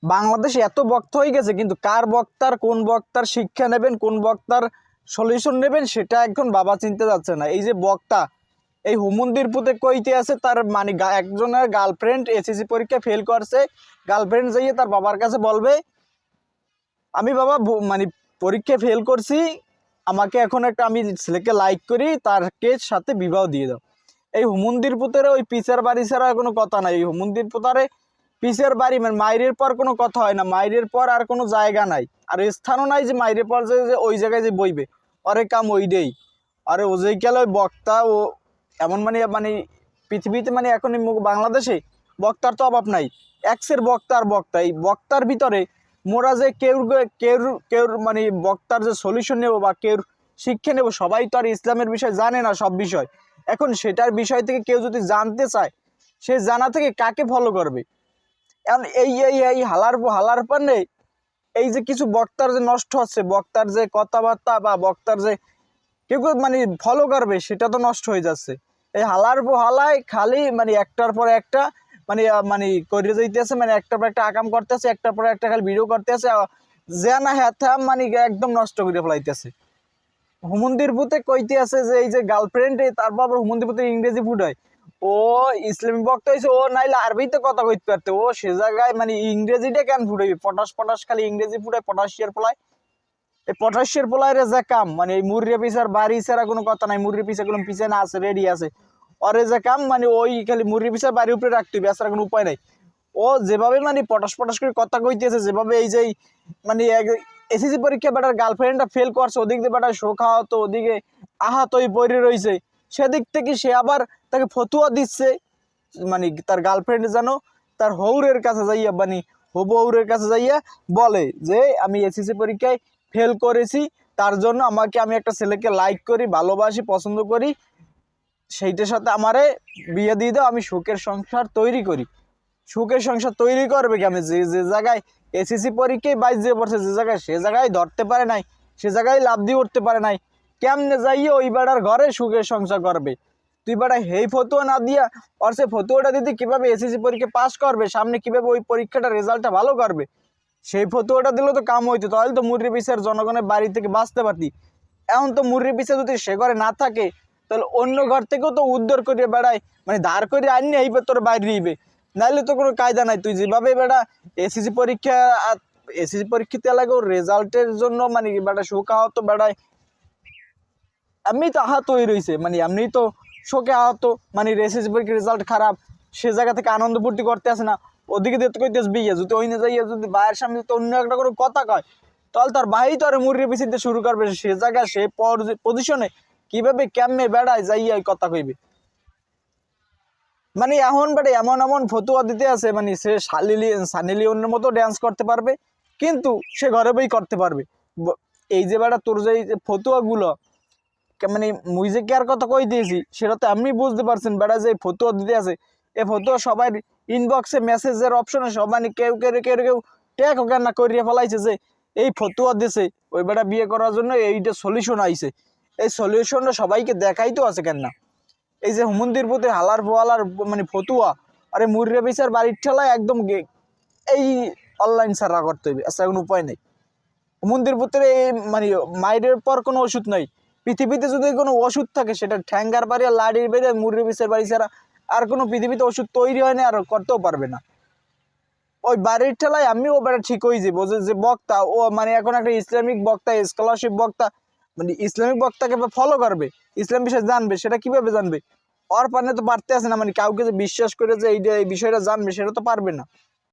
বাংলাদেশে এত বক্তা হয়ে গেছে, কিন্তু কার বক্তার কোন বক্তার শিক্ষা নেবেন, কোন বক্তার সলিউশন নেবেন সেটা এখন বাবা চিনতে যাচ্ছে না। এই যে বক্তা এই হুমন্দির পুতে কইতে আছে তার মানে একজনের গার্লফ্রেন্ড এসএসসি পরীক্ষা ফেল করছে, গার্লফ্রেন্ড যাইয়ে তার বাবার কাছে বলবে আমি বাবা মানে পরীক্ষা ফেল করছি, আমাকে এখন একটা আমি ছেলেকে লাইক করি, তারকে সাথে বিবাহ দিয়ে দাও। এই হুমন্দির পুতের ওই পিসের বাড়ি ছাড়া কোনো কথা নাই। এই হুমন্দির পুতারে পিসের বাড়ি মানে মাইরের পর কোনো কথা হয় না, মাইরের পর আর কোনো জায়গা নাই, আর স্থানও নাই যে মাইরের পর যে ওই জায়গায় যে বইবে, অরে কাম ওই দেই। আরে ও যে গেল ওই বক্তা ও এমন মানে মানে পৃথিবীতে মানে এখন বাংলাদেশে বক্তার তো অভাব নাই, এক্সের বক্তা আর বক্তা। এই বক্তার ভিতরে মোরা যে কেউ কেউ কেউ মানে বক্তার যে সলিউশন নেব বা কেউ শিক্ষা নেব, সবাই তো আর ইসলামের বিষয় জানে না সব বিষয়। এখন সেটার বিষয় থেকে কেউ যদি জানতে চায়, সে জানা থেকে কাকে ফলো করবে? এখন এই হালার পর নেই, এই যে কিছু বক্তার যে নষ্ট হচ্ছে, বক্তার যে কথাবার্তা বা বক্তার যে কেউ কেউ মানে ফলো করবে সেটা তো নষ্ট হয়ে যাচ্ছে। এই হালায় খালি মানে একটার পর একটা মানে মানে করে যাইতেছে, মানে একটার পর একটা আকাম করতেছে, একটার পর একটা খালি ভিডিও করতেছে, যে না হ্যাঁ মানে একদম নষ্ট করে ফেলাইতেছে। হুমন্দির পুতে কইতে আছে যে এই যে গার্লফ্রেন্ড, তারপর আবার হুমন্দির পুতে ইংরেজি ফুটায়। ও ইসলামিক বক্তা হয়েছে, ও নাইলে আরবিতে কথা কইতে পারতে, ও সে জায়গায় মানে ইংরেজিটা কেন ফুটাইবে? পটাশ পটাশ খালি ইংরেজি ফুটায়, পটাশিয়ার পোলায়। এই পটাশিয়ার পোলায় যে কাম মানে এই মুরগি পিসার বাড়ি ছাড়া কোনো কথা নাই, মুরগি পিসা কোনো পিছে না আছে, রেডি আছে। ওরে যে কাম মানে ওই খালি মুরগি পিসার বাড়ির উপরে রাখতে হবে, এছাড়া কোনো উপায় নাই। ও যেভাবে মানে পটাশ পটাশ করে কথা কইতেছে, যেভাবে এই যে মানে এসএসসি পরীক্ষা বেটার গার্লফ্রেন্ডটা ফেল করছে, ওদিক দিয়ে বেটার শোক আহত, ওদিকে আহত হয়ে পড়ে রয়েছে, সেদিক থেকে সে আবার তাকে ফতুয়া দিচ্ছে মানে তার গার্লফ্রেন্ড যেন তার হৌরের কাছে যাইয়া মানে হবু হৌরের কাছে যাইয়া বলে যে আমি এসএসসি পরীক্ষায় ফেল করেছি, তার জন্য আমি একটা ছেলেকে লাইক করি, ভালোবাসি, পছন্দ করি, সেইটার সাথে আমারে বিয়ে দিয়ে দাও, আমি সুখের সংসার তৈরি করি। সুখের সংসার তৈরি করবে কি? আমি যে যে জায়গায় এসএসসি পরীক্ষায় বাইশ দিয়ে পড়ছে, যে জায়গায় সে জায়গায় ধরতে পারে নাই, সে জায়গায় লাভ দিয়ে উঠতে পারে নাই, কেমনে যাইয়ে ওই বেড়ার ঘরে সুখের সংসার করবে? তুই বেড়া হেই ফতুয়া না দিয়া আর সে ফতুয়াটা দিতে কিভাবে এসএসসি পরীক্ষা পাস করবে, সামনে কিভাবে ওই পরীক্ষাটা রেজাল্টটা ভালো করবে, সেই ফতুয়াটা দিলেও তো কাম হইতো, তাহলে তো মুরগি পিসার জনগণের বাড়ি থেকে বাঁচতে পারতি। এখন তো মুরগি পিসা যদি সে ঘরে না থাকে, তাহলে অন্য ঘর থেকেও তো উদ্ধার করে বেড়ায়, মানে ধার করে আননি এই তোর বাইরে দিবে, নাইলে তো কোনো কায়দা নাই। তুই যেভাবে বেড়া এসএসসি পরীক্ষা এসএসসি পরীক্ষাতে লাগে রেজাল্টের জন্য মানে বেড়া শোক আহত বেড়ায়, এমনি তো আহত হয়ে রয়েছে, মানে এমনি তো শোকে আহত, মানে এসএসসি পরীক্ষার রেজাল্ট খারাপ, সে জায়গা থেকে আনন্দ ফুর্তি করতে আসে না, ওদিকে দেখতে কইতেস বিয়ে, যদি ওই না যাইয়া যদি ভাইয়ের সামনে তো অন্য একটা করে কথা কয়, তাহলে তার ভাই তো আর মুরগি পিছিতে শুরু করবে, সে জায়গায় সে পজিশনে কিভাবে কেমনে বেড়ায় যাইয়া কথা কইবে? মানে এখন বেড়ে এমন এমন ফতুয়া দিতে আছে, মানে সে সানি লিওনের মতো ড্যান্স করতে পারবে, কিন্তু সে ঘরে বই করতে পারবে। এই যে বেড়া তোর যে ফতুয়াগুলো মানে মুই যে কার কথা কই দিয়েছি সেটা তো এমনি বুঝতে পারছেন, বেড়া যে ফতুয়া দিতে আছে, এই ফতুয়া সবাই ইনবক্সে মেসেজের অপশনে সব মানে কেউ কেউ কেউ কেউ ট্যাগ ওকে না করিয়ে ফেলাইছে যে এই ফতুয়া দিছে ওই বেড়া বিয়ে করার জন্য এইটা সলিউশন আইছে। এই সলিউশনটা সবাইকে দেখাইতেও আছে কেন না? এই যে হুমন্দির প্রতি হালার ফোয়ালার মানে ফতুয়া, আরে মুররে বিচার বাড়ির ঠেলায় একদম এই অনলাইন সারা করতে হবে, আচ্ছা কোনো উপায় নেই। হুমন্দির পুত্রে মানে মায়ের পর কোনো ওষুধ নাই, পৃথিবীতে যদি কোনো ওষুধ থাকে সেটা ঠ্যাঙ্গার বাড়ি আর লাড়ির বাড়ি আর মুররে বিচার বাড়ি ছাড়া আর কোনো পৃথিবীতে ওষুধ তৈরি হয় না, আর করতেও পারবে না। ওই বাড়ির ঠেলায় আমি ও বেটা ঠিক হয়ে যাবো যে বক্তা ও মানে এখন একটা ইসলামিক বক্তা, স্কলারশিপ বক্তা, মানে ইসলামিক বক্তাকে ফলো করবে, ইসলাম বিষয় জানবে, সেটা কিভাবে জানবে? ওর পানে তো পারতে আছে না, মানে কাউকে যে বিশ্বাস করে যে এই বিষয়টা জানবে সেটা তো পারবে না।